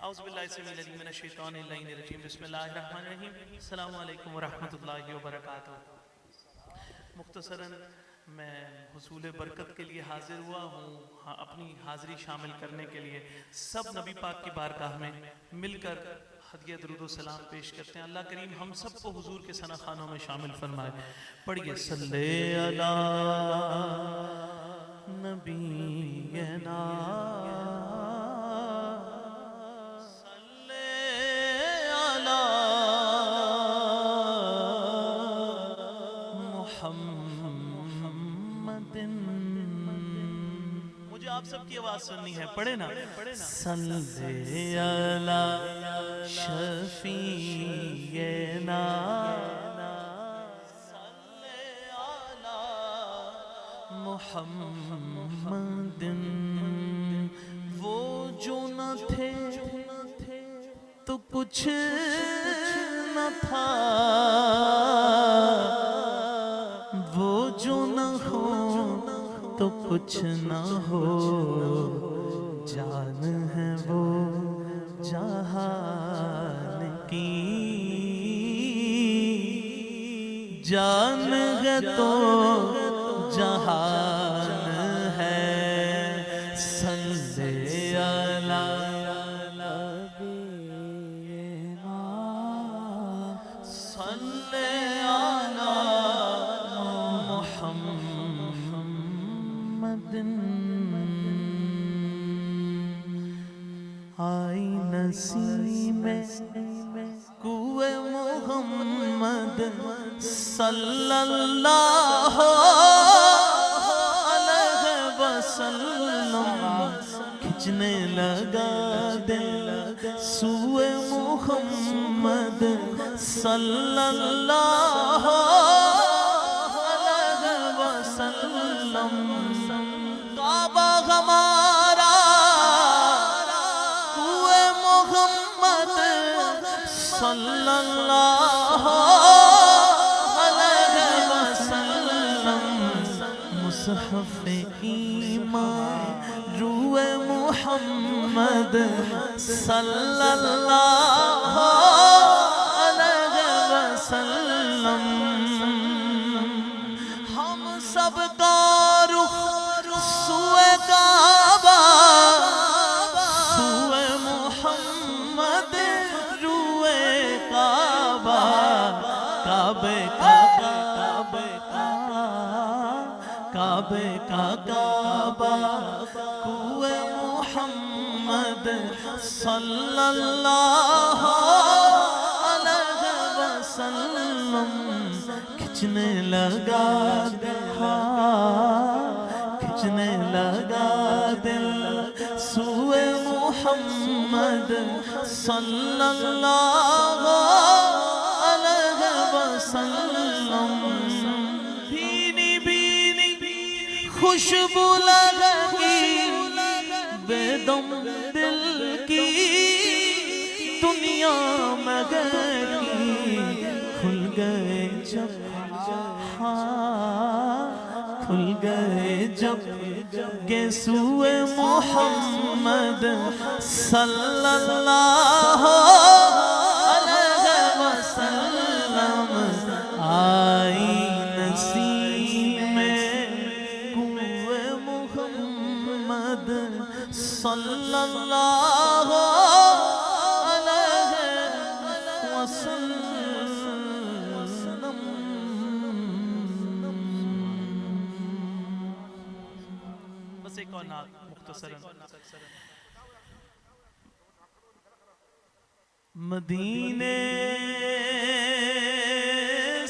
اعوذ باللہ السمیع العلیم من الشیطان اللعین الرجیم بسم اللہ الرحمن الرحیم السلام علیکم ورحمۃ اللہ وبرکاتہ۔ مختصراً میں حصول برکت کے لیے حاضر ہوا ہوں، اپنی حاضری شامل کرنے کے لیے سب نبی پاک کی بارگاہ میں مل کر ہدیہ درود و سلام پیش کرتے ہیں۔ اللہ کریم ہم سب کو حضور کے ثنا خانوں میں شامل فرمائے۔ پڑھیے صلی علی نبینا مجھے آپ سب کی آواز سننی ہے، پڑھے نا۔ صلی علی شفیعنا صلی علی محمد، وہ جو نہ تھے تو کچھ نہ تھا، وہ جو نہ ہو تو کچھ نہ ہو، جان ہے وہ جہان کی، جان ہے تو جہان ہے۔ صلی علی صلی علی محمد، آئی نسیم کوئے محمد صلی اللہ علیہ وسلم، کھچنے لگا دل سوئے محمد صلی اللہ علیہ وسلم۔ کعبہ ہمارا کوئے محمد صلی اللہ علیہ وسلم، مصحف ایمان روئے محمد صلی اللہ علیہ وسلم۔ ہم سب کا رخ سوئے کعبہ، سوئے محمد روئے کعبہ، کعبے کا کعبے کا کعبہ کوئے محمد صلی اللہ علیہ وسلم، کھچنے لگا دل، کھچنے لگا دل سوئے محمد صلی اللہ علیہ وسلم۔ بھینی بھینی خوشبو لگی بے دم دل کی، دنیا میں گئی کھل گئے جب، کھل گئے جب گیسوئے محمد صلی اللہ علیہ وسلم، آئی نسیم کوئے محمد صلی اللہ علیہ وسلم۔ بس ایک اور نعت مختصراً۔ مدینے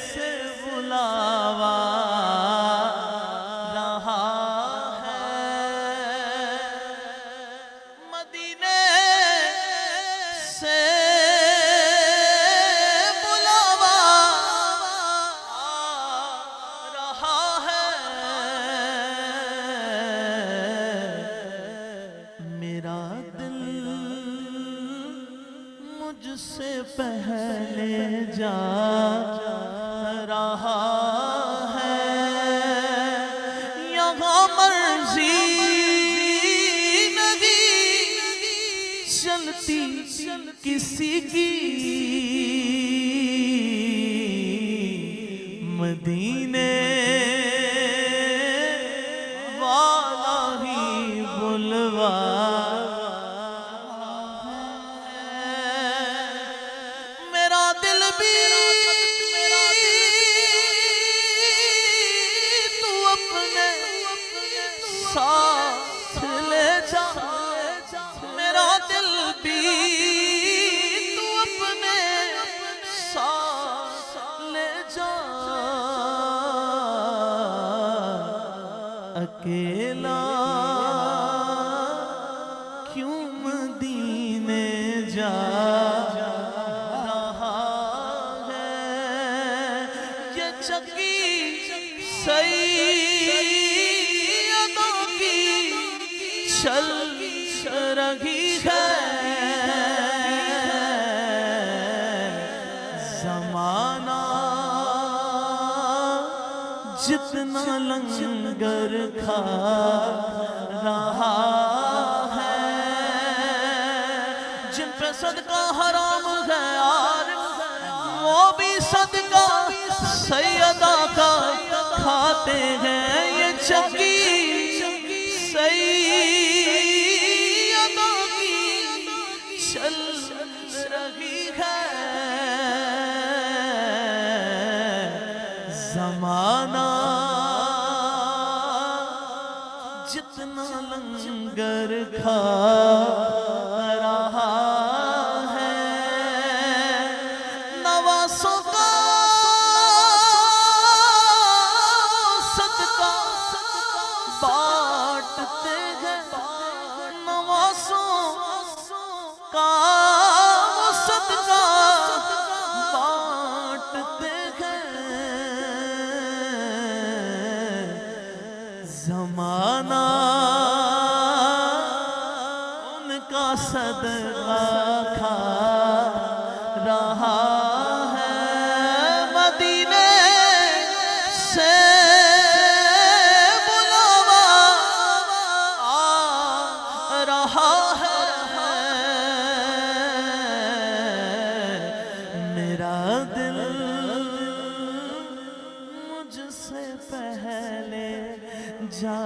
سے بلاوا رہا ہے، مدینے سے بلاوا رہا ہے، میرا دل مجھ سے پہلے جا رہا ہے، یہاں مرضی نہیں چلتی کسی کی مدینے والا ہی بلوا میرا دل بھی تو اپنے ساتھ لے جا میرا دل بھی تو اپنے ساتھ لے جا اکیلا کیوں مدینے جا رہا ہے یہ چکی سیدوں کی چل رہی ہے زمانہ جتنا لنگر کھا رہا ہے جن پہ صدقہ حرام ہے یار وہ بھی صدقہ سیدہ کا کھاتے ہیں یہ چکی سیدوں کی چل رہی ہے زمانہ جتنا لنگر کھا رہا ہے نواسوں کا صدقہ بانٹتے ہیں نواسوں کا صدقہ بانٹتے ہیں زمانہ ان کا صدقہ کھا رہا ہے مدینے سے بلاوا آ رہا ہے میرا دل مجھ سے پہلے جا